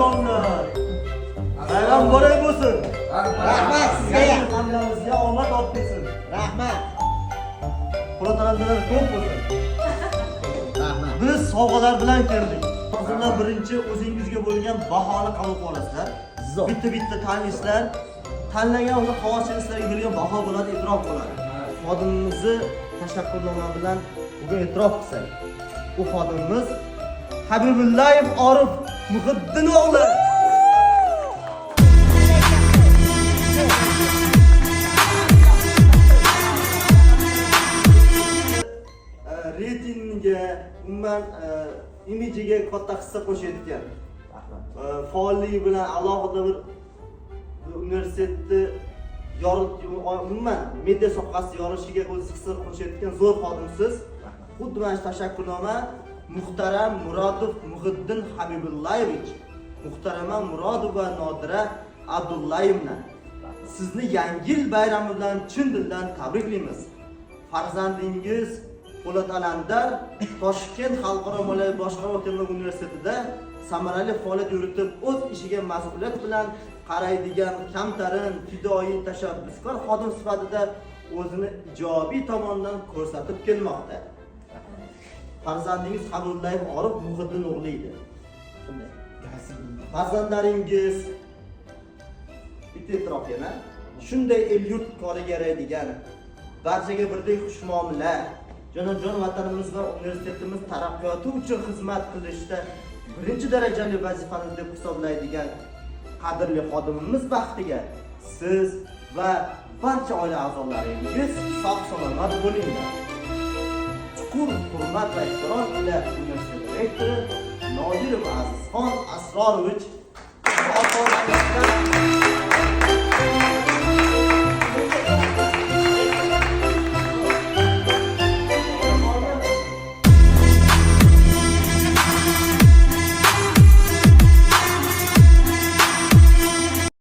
onajonlar. Bayram muborak bo'lsin. Rahmat sizga. Hammamizga omad olib kelsin. Rahmat. Xudotanandalar ko'p bo'lsin. Rahmat. Biz sovg'alar bilan keldik. Hozirdan birinchi o'zingizga bo'lgan bahoni qabul qilib olasizlar. Bitta tanishlar, tanlagan o'sha qog'ozchiliklarga berilgan baho bo'ladi, e'tirof bo'ladi. Xodimimizni tashakkurnoma bilan bugun e'tirof qilsak. Bu xodimimiz Habibullayev Orif Muhiddin o'g'li. Reytingga, umuman imijiga katta hissa qo'shayotgan. Faolligi bilan alohida bir universitetni umuman media sohasi yorishiga o'z hissa qo'shayotgan zo'r xodimsiz. Xuddi mana shu tashakkurnoma Muhtaram Murodov Muhiddin Habibullayevich, Muhtarama Murodova Nodira Abdullayevna. Sizni Yangi yil bayrami bilan chin dildan tabriklaymiz. Farzandingiz Po'lat Alandar Toshkent xalqaro moliyaviy boshqaruv universitetida samarali faoliyat yuritib, o'z ishiga mas'uliyat bilan qaraydigan kamtarin, fidoyi, tashabbuskor xodim sifatida o'zini ijobiy tomondan ko'rsatib kelmoqda. Farzandingiz Habibullayev Orif Muhiddin o'g'li edi. Farzandlaringiz bitta e'tirof yana shunday el yurt koriga yaraydigan, barchaga birdek xushmuomala, jonajon vatanimiz va universitetimiz taraqqiyoti uchun xizmat qilishda birinchi darajali vazifamiz deb hisoblaydigan qadrli xodimimiz baxtiga siz va barcha oila a'zolaringiz sog'-salomat bo'linglar. Chuqur hurmat va ehtirom bilan universitet rektori Nodirov Azizxon Asrorovich